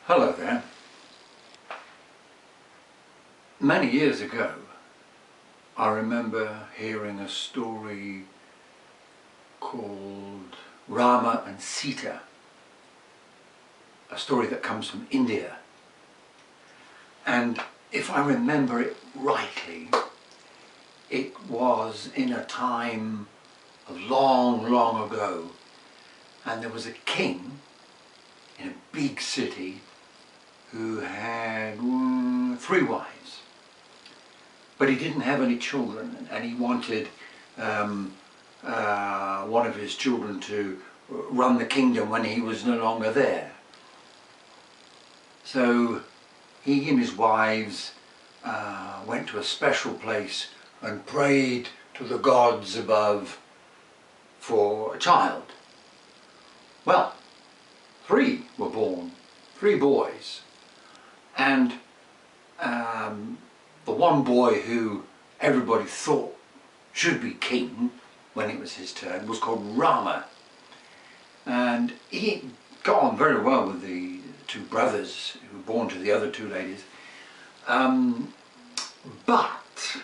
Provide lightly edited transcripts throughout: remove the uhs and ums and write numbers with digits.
Hello there. Many years ago, I remember hearing a story called Rama and Sita, a story that comes from India. And if I remember it rightly, it was in a time long, long ago, and there was a king in a big city who had 3 wives, but he didn't have any children, and he wanted one of his children to run the kingdom when he was no longer there. So he and his wives went to a special place and prayed to the gods above for a child. Well, 3 were born, 3 boys, and the one boy who everybody thought should be king when it was his turn was called Rama, and he got on very well with the 2 brothers who were born to the other 2 ladies, but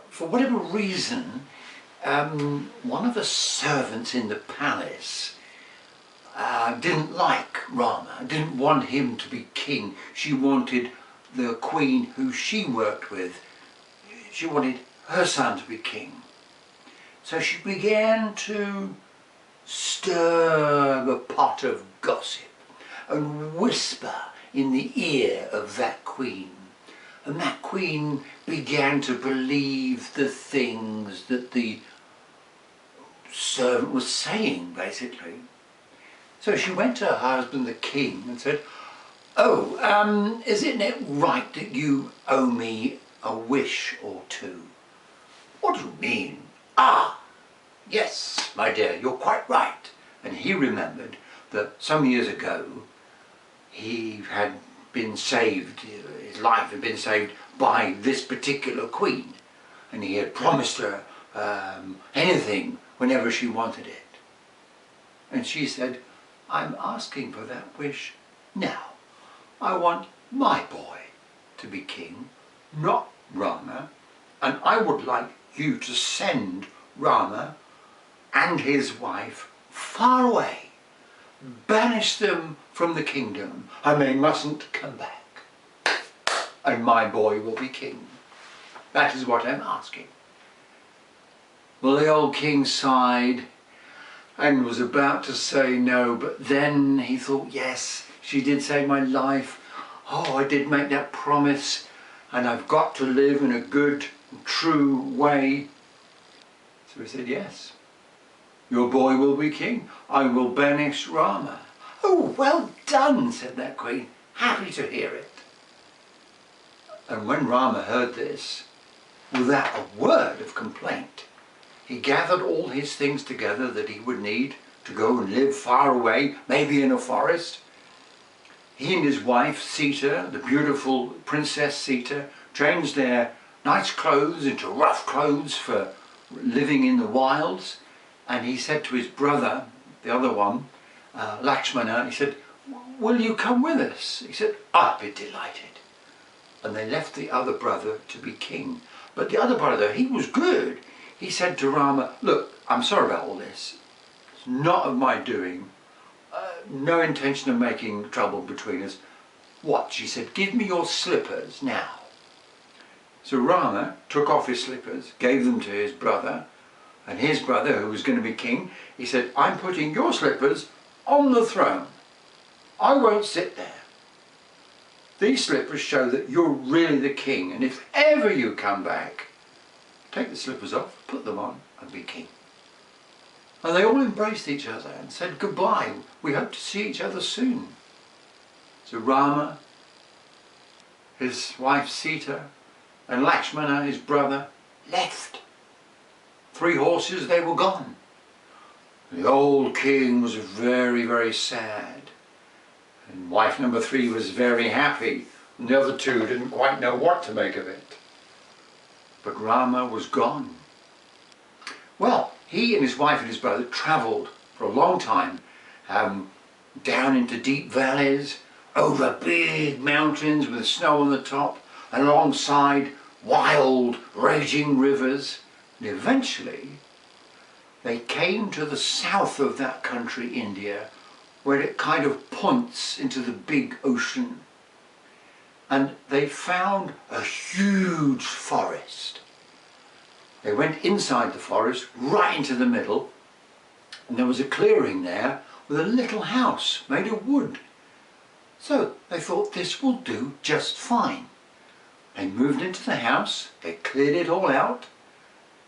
for whatever reason one of the servants in the palace didn't like Rama, didn't want him to be king. She wanted the queen who she worked with, she wanted her son to be king. So she began to stir the pot of gossip and whisper in the ear of that queen. And that queen began to believe the things that the servant was saying, basically. So she went to her husband, the king, and said, "Oh, isn't it right that you owe me a wish or 2? "What do you mean?" "Ah, yes, my dear, you're quite right." And he remembered that some years ago he had been saved, his life had been saved by this particular queen, and he had promised her anything whenever she wanted it. And she said, "I'm asking for that wish now. I want my boy to be king, not Rama, and I would like you to send Rama and his wife far away, banish them from the kingdom, and they mustn't come back, and my boy will be king. That is what I'm asking." Well, the old king sighed and was about to say no, but then he thought, yes, she did save my life. Oh, I did make that promise, and I've got to live in a good, true way. So he said, "Yes, your boy will be king. I will banish Rama." "Oh, well done," said that queen, "happy to hear it." And when Rama heard this, without a word of complaint, he gathered all his things together that he would need to go and live far away, maybe in a forest. He and his wife, Sita, the beautiful Princess Sita, changed their nice clothes into rough clothes for living in the wilds. And he said to his brother, the other one, Lakshmana, he said, "Will you come with us?" He said, "I'd be delighted." And they left the other brother to be king. But the other brother, he was good. He said to Rama, "Look, I'm sorry about all this. It's not of my doing. No intention of making trouble between us." "What?" she said. "Give me your slippers now." So Rama took off his slippers, gave them to his brother, and his brother, who was going to be king, he said, "I'm putting your slippers on the throne. I won't sit there. These slippers show that you're really the king, and if ever you come back, take the slippers off, put them on, and be king." And they all embraced each other and said goodbye. "We hope to see each other soon." So Rama, his wife Sita, and Lakshmana, his brother, left. 3 horses, they were gone. The old king was very, very sad. And wife number 3 was very happy. And the other 2 didn't quite know what to make of it. But Rama was gone. Well, he and his wife and his brother travelled for a long time, down into deep valleys, over big mountains with snow on the top, alongside wild, raging rivers. And eventually, they came to the south of that country, India, where it kind of points into the big ocean. And they found a huge forest. They went inside the forest, right into the middle, and there was a clearing there with a little house made of wood. So they thought this will do just fine. They moved into the house, they cleared it all out,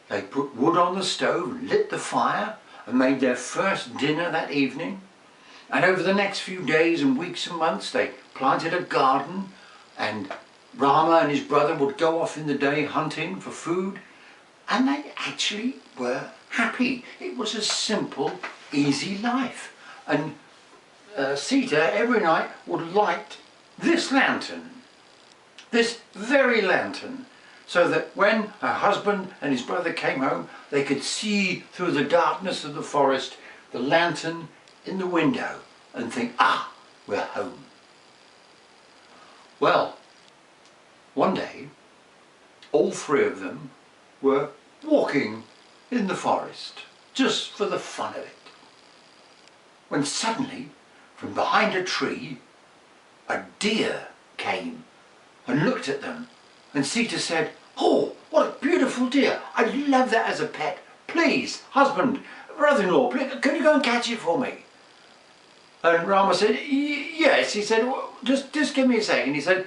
they put wood on the stove, lit the fire, and made their first dinner that evening. And over the next few days and weeks and months, they planted a garden, and Rama and his brother would go off in the day hunting for food, and they actually were happy. It was a simple, easy life. And Sita every night would light this lantern, this very lantern, so that when her husband and his brother came home, they could see through the darkness of the forest the lantern in the window and think, ah, we're home. Well, one day, all three of them were walking in the forest, just for the fun of it, when suddenly, from behind a tree, a deer came and looked at them, and Sita said, "Oh, what a beautiful deer! I'd love that as a pet. Please, husband, brother-in-law, can you go and catch it for me?" And Rama said, "Yes." He said, well, just give me a second. He said,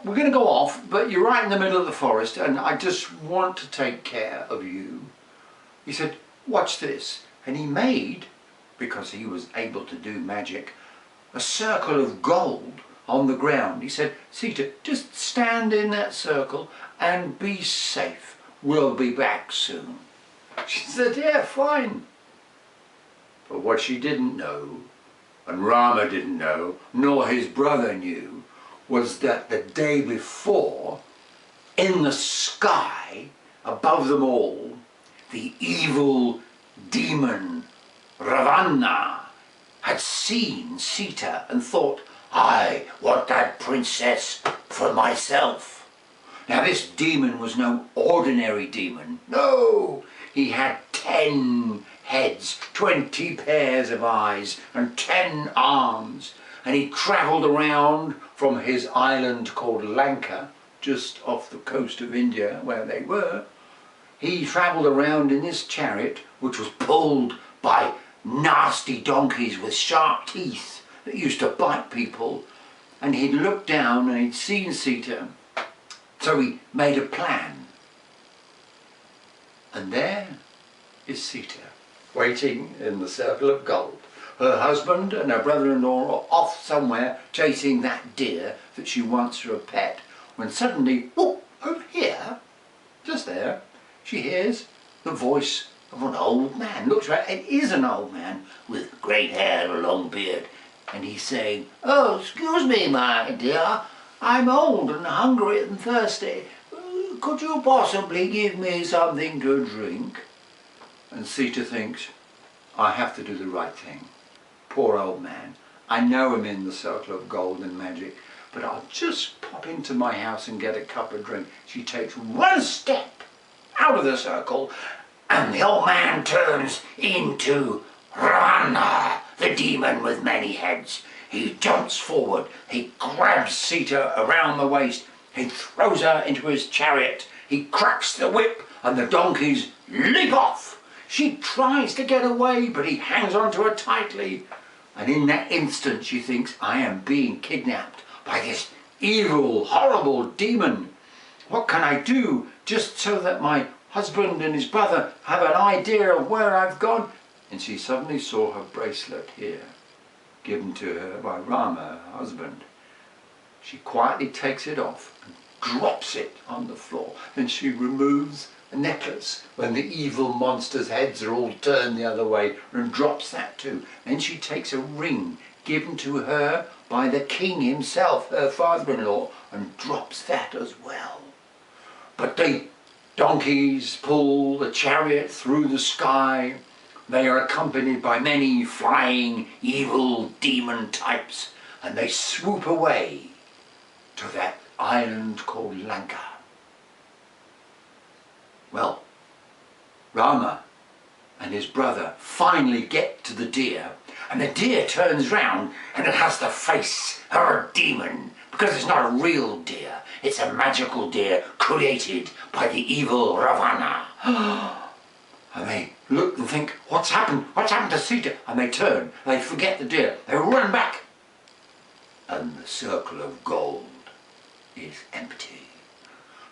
"We're going to go off, but you're right in the middle of the forest, and I just want to take care of you." He said, "Watch this." And he made, because he was able to do magic, a circle of gold on the ground. He said, "Sita, just stand in that circle and be safe. We'll be back soon." She said, "Yeah, fine." But what she didn't know, and Rama didn't know, nor his brother knew, was that the day before, in the sky above them all, the evil demon Ravana had seen Sita and thought, "I want that princess for myself." Now this demon was no ordinary demon. No, he had 10 heads, 20 pairs of eyes, and 10 arms. And he travelled around from his island called Lanka, just off the coast of India where they were. He travelled around in this chariot, which was pulled by nasty donkeys with sharp teeth that used to bite people. And he'd looked down and he'd seen Sita, so he made a plan. And there is Sita, waiting in the circle of gold. Her husband and her brother-in-law are off somewhere chasing that deer that she wants for a pet, when suddenly, whoop, over here, just there, she hears the voice of an old man. Looks right, it is an old man with grey hair and a long beard. And he's saying, "Oh, excuse me, my dear, I'm old and hungry and thirsty. Could you possibly give me something to drink?" And Sita thinks, I have to do the right thing. Poor old man. I know him in the circle of gold and magic, but I'll just pop into my house and get a cup of drink. She takes one step out of the circle, and the old man turns into Rama, the demon with many heads. He jumps forward, he grabs Sita around the waist, he throws her into his chariot, he cracks the whip, and the donkeys leap off. She tries to get away, but he hangs onto her tightly. And in that instant she thinks, I am being kidnapped by this evil, horrible demon. What can I do just so that my husband and his brother have an idea of where I've gone? And she suddenly saw her bracelet here, given to her by Rama, her husband. She quietly takes it off and drops it on the floor. Then she removes a necklace when the evil monster's heads are all turned the other way, and drops that too. Then she takes a ring given to her by the king himself, her father-in-law, and drops that as well. But the donkeys pull the chariot through the sky. They are accompanied by many flying evil demon types, and they swoop away to that island called Lanka. Well, Rama and his brother finally get to the deer, and the deer turns round and it has the face of a demon, because it's not a real deer, it's a magical deer created by the evil Ravana. And they look and think, what's happened? What's happened to Sita? And they turn, they forget the deer, they run back, and the circle of gold is empty.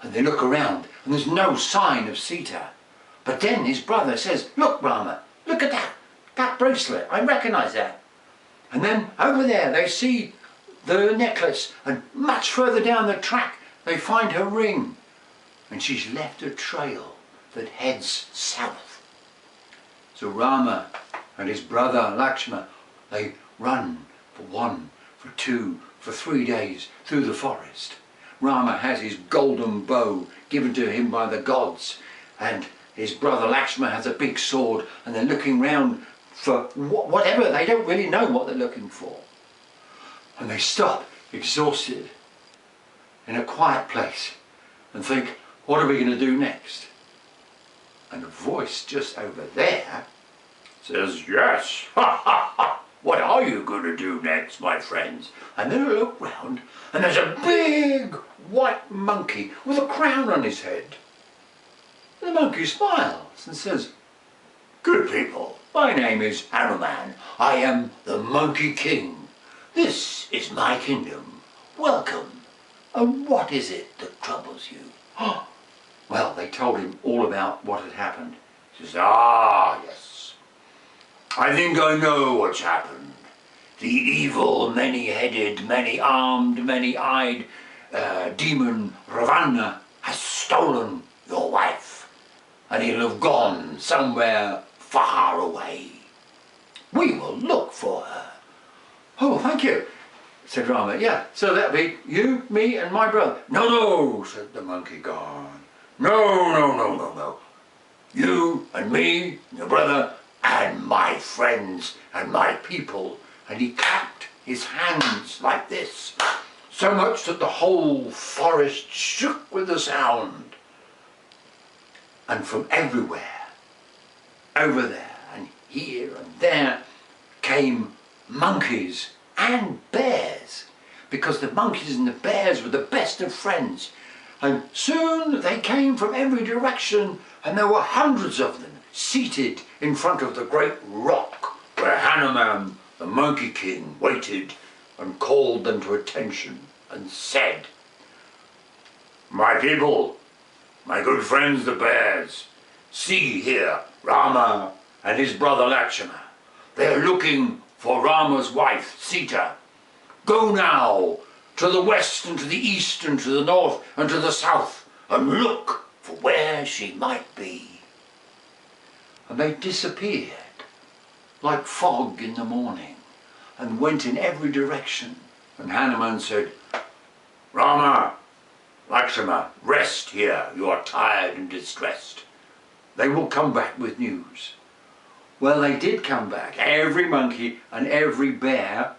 And they look around and there's no sign of Sita. But then his brother says, look Rama, look at that bracelet, I recognise that. And then over there they see the necklace, and much further down the track they find her ring, and she's left a trail that heads south. So Rama and his brother Lakshmana, they run for 1, for 2, for 3 days through the forest. Rama has his golden bow given to him by the gods, and his brother Lakshmana has a big sword, and they're looking round for whatever. They don't really know what they're looking for. And they stop, exhausted, in a quiet place and think, what are we going to do next? And a voice just over there says, yes, what are you going to do next, my friends? And then I look round and there's a big white monkey with a crown on his head. The monkey smiles and says, good people, my name is Hanuman. I am the Monkey King. This is my kingdom. Welcome. And what is it that troubles you? Well, they told him all about what had happened. He says, ah, yes. I think I know what's happened. The evil, many-headed, many-armed, many-eyed demon Ravana has stolen your wife. And he'll have gone somewhere far away. We will look for her. Oh, thank you, said Rama. Yeah, so that'll be you, me and my brother. No, no, said the monkey god. No. You and me, your brother, and my friends and my people. And he clapped his hands like this, so much that the whole forest shook with the sound. And from everywhere, over there and here and there, came monkeys and bears, because the monkeys and the bears were the best of friends. And soon they came from every direction, and there were hundreds of them seated in front of the great rock where Hanuman, the Monkey King, waited and called them to attention and said, my people, my good friends the bears, see here Rama and his brother Lakshmana. They are looking for Rama's wife, Sita. Go now to the west and to the east and to the north and to the south and look for where she might be. And they disappeared like fog in the morning and went in every direction. And Hanuman said, Rama, Lakshmana, rest here, you are tired and distressed. They will come back with news. Well, they did come back, every monkey and every bear,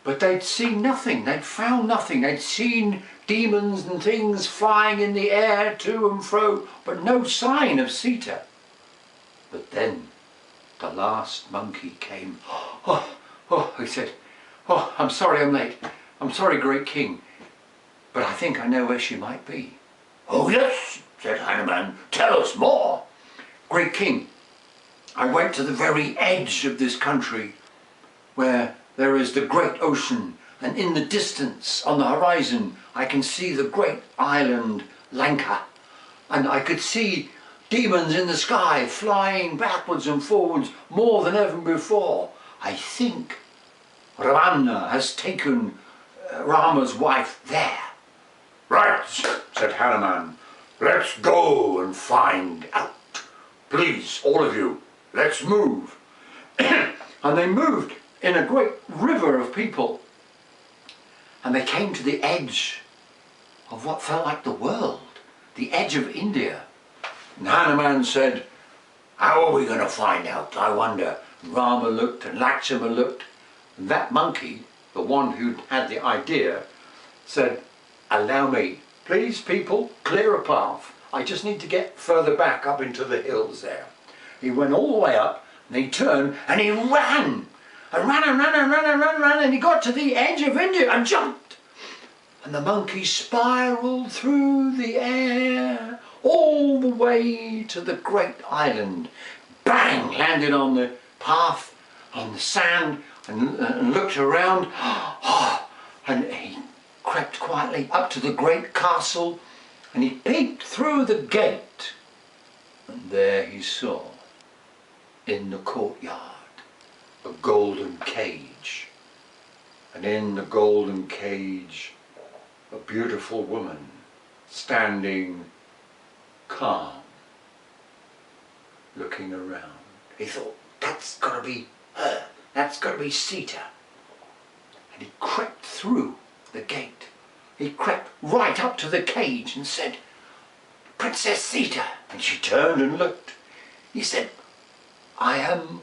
but they'd seen nothing, they'd found nothing. They'd seen demons and things flying in the air to and fro, but no sign of Sita. But then the last monkey came. He said, I'm sorry I'm late. I'm sorry, great king, but I think I know where she might be. Oh yes, said Hanuman, tell us more. Great king, I went to the very edge of this country where there is the great ocean, and in the distance on the horizon I can see the great island Lanka, and I could see demons in the sky flying backwards and forwards more than ever before. I think Ravana has taken Rama's wife there. Right, said Hanuman, let's go and find out. Please, all of you, let's move. And they moved in a great river of people, and they came to the edge of what felt like the world, the edge of India. And Hanuman said, how are we going to find out, I wonder? And Rama looked and Lakshmana looked, and that monkey the one who'd had the idea, said, "Allow me, please people, clear a path. I just need to get further back up into the hills there." He went all the way up, and he turned and he ran. And ran and ran and ran and ran and ran, and he got to the edge of India and jumped. And the monkey spiraled through the air all the way to the great island. Bang! Landed on the path, on the sand, and looked around. And he crept quietly up to the great castle, and he peeped through the gate. And there he saw, in the courtyard, a golden cage, and in the golden cage a beautiful woman standing calm, looking around. He thought, that's got to be her, that's got to be Sita. And he crept through the gate. He crept right up to the cage and said, "Princess Sita." And she turned and looked. He said, "I am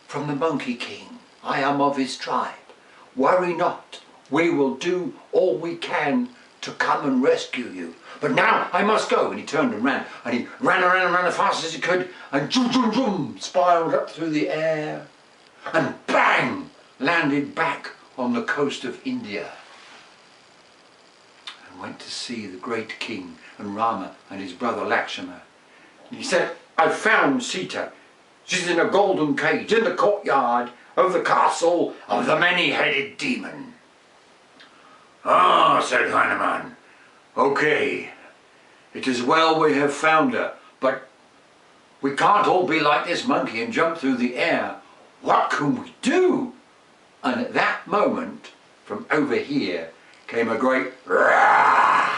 from the Monkey King. I am of his tribe. Worry not. We will do all we can to come and rescue you. But now I must go." And he turned and ran. And he ran around and ran as fast as he could. And zoom, zoom, zoom, spiraled up through the air. And bang! Landed back on the coast of India. And went to see the great king and Rama and his brother Lakshmana. And he said, "I found Sita. She's in a golden cage in the courtyard of the castle of the many-headed demon." "Ah," said Hanuman, "okay, it is well we have found her, but we can't all be like this monkey and jump through the air. What can we do?" And at that moment, from over here, came a great roar,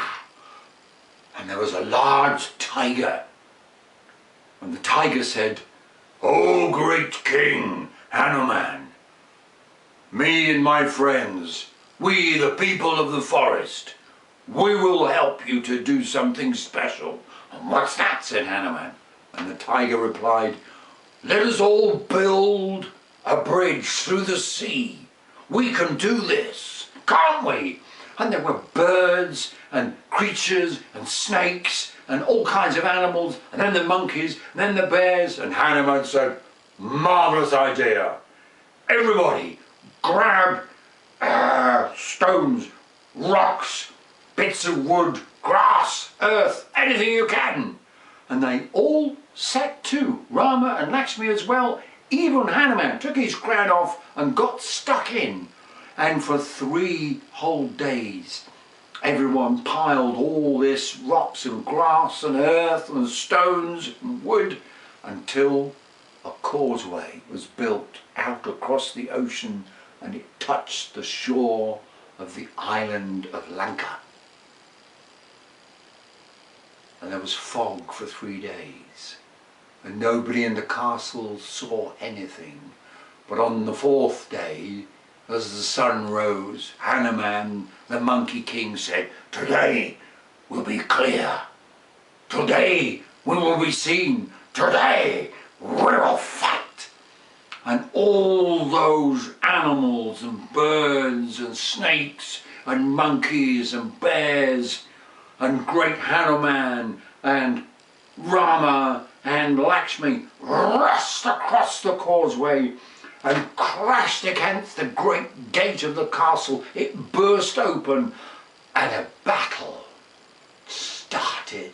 and there was a large tiger. And the tiger said, "O great king Hanuman, me and my friends, we the people of the forest, we will help you to do something special." "And what's that?" said Hanuman. And the tiger replied, "Let us all build a bridge through the sea. We can do this, can't we?" And there were birds and creatures and snakes and all kinds of animals, and then the monkeys, and then the bears. And Hanuman said, "Marvellous idea. Everybody grab stones, rocks, bits of wood, grass, earth, anything you can." And they all set to, Rama and Lakshmi as well. Even Hanuman took his crown off and got stuck in. And for 3 whole days, everyone piled all this rocks and grass and earth and stones and wood until a causeway was built out across the ocean, and it touched the shore of the island of Lanka. And there was fog for 3 days, and nobody in the castle saw anything. But on the 4th day, as the sun rose, Hanuman, the Monkey King, said, "Today will be clear. Today we will be seen. Today we will fight." And all those animals and birds and snakes and monkeys and bears and great Hanuman and Rama and Lakshmi rushed across the causeway and crashed against the great gate of the castle. It burst open and a battle started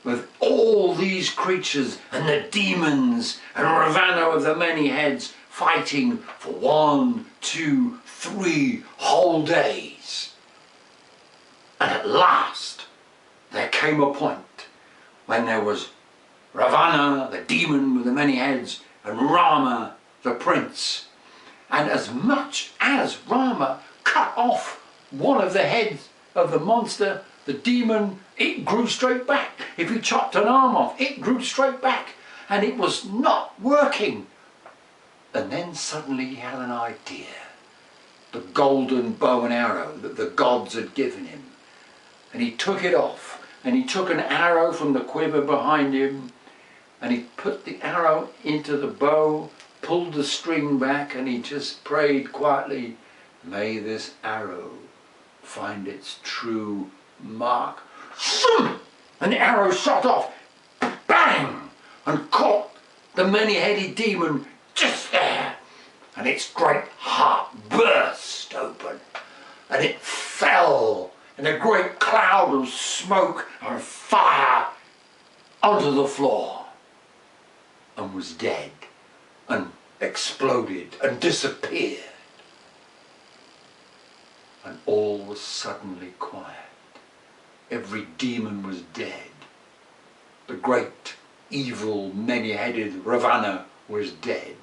with all these creatures and the demons and Ravana of the many heads fighting for 1, 2, 3 whole days. And at last there came a point when there was Ravana, the demon with the many heads, and Rama, the prince. And as much as Rama cut off one of the heads of the monster, the demon, it grew straight back. If he chopped an arm off, it grew straight back. And it was not working. And then suddenly he had an idea. The golden bow and arrow that the gods had given him. And he took it off. And he took an arrow from the quiver behind him. And he put the arrow into the bow, pulled the string back, and he just prayed quietly, May this arrow find its true mark. And the arrow shot off, bang, and caught the many-headed demon just there. And its great heart burst open, and it fell in a great cloud of smoke and fire onto the floor, and was dead, and exploded, and disappeared. And all was suddenly quiet. Every demon was dead. The great, evil, many-headed Ravana was dead.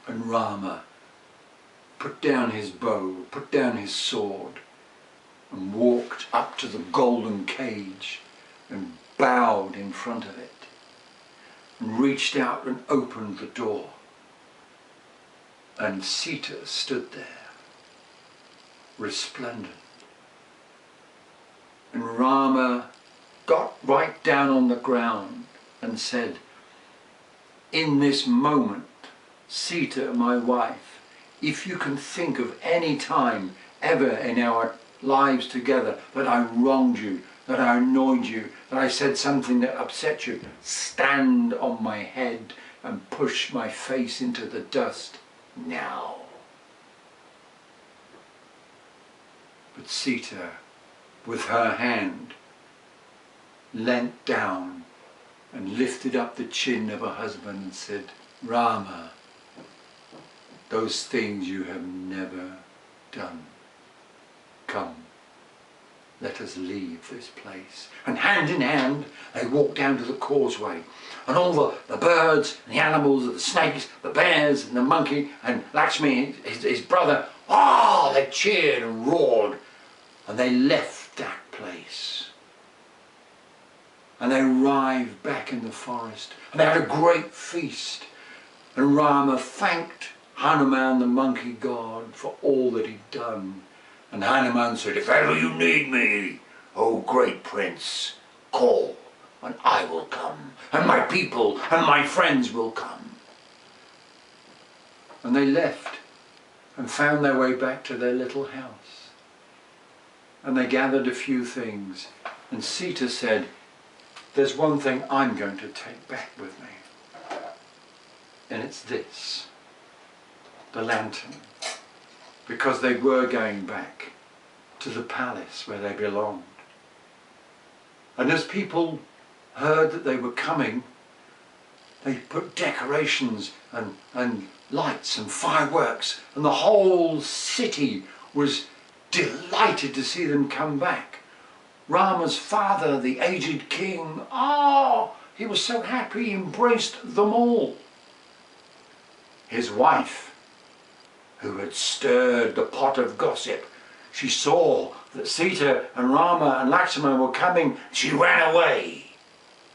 And Rama put down his bow, put down his sword, and walked up to the golden cage and bowed in front of it, and reached out and opened the door. And Sita stood there, resplendent. And Rama got right down on the ground and said, "In this moment, Sita, my wife, if you can think of any time ever in our lives together that I wronged you, that I annoyed you, that I said something that upset you, stand on my head and push my face into the dust now." But Sita, with her hand, leant down and lifted up the chin of her husband and said, "Rama, those things you have never done. Come, let us leave this place." And hand in hand, they walked down to the causeway. And all the birds, and the animals, and the snakes, the bears, and the monkey, and Lakshmi, his brother, they cheered and roared. And they left that place. And they arrived back in the forest. And they had a great feast. And Rama thanked Hanuman, the monkey god, for all that he'd done. And Hanuman said, "If ever you need me, O great prince, call, and I will come, and my people and my friends will come." And they left and found their way back to their little house. And they gathered a few things. And Sita said, "There's one thing I'm going to take back with me. And it's this, the lantern." Because they were going back to the palace where they belonged. And as people heard that they were coming, they put decorations and lights and fireworks, and the whole city was delighted to see them come back. Rama's father, the aged king, he was so happy, he embraced them all. His wife, who had stirred the pot of gossip, she saw that Sita and Rama and Lakshmana were coming. She ran away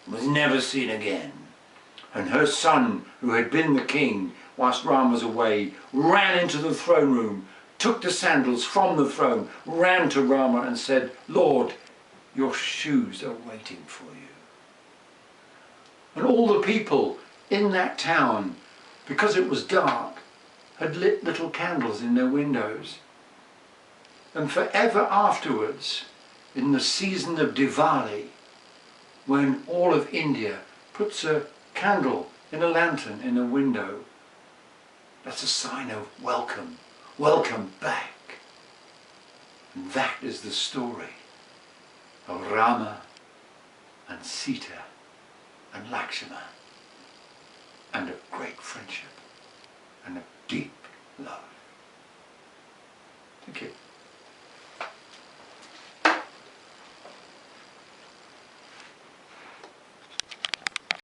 and was never seen again. And her son, who had been the king whilst Rama was away, ran into the throne room, took the sandals from the throne, ran to Rama and said, "Lord, your shoes are waiting for you." And all the people in that town, because it was dark, had lit little candles in their windows. And forever afterwards, in the season of Diwali, when all of India puts a candle in a lantern in a window, that's a sign of welcome, welcome back. And that is the story of Rama and Sita and Lakshmana, and a great friendship and a deep love. Thank you.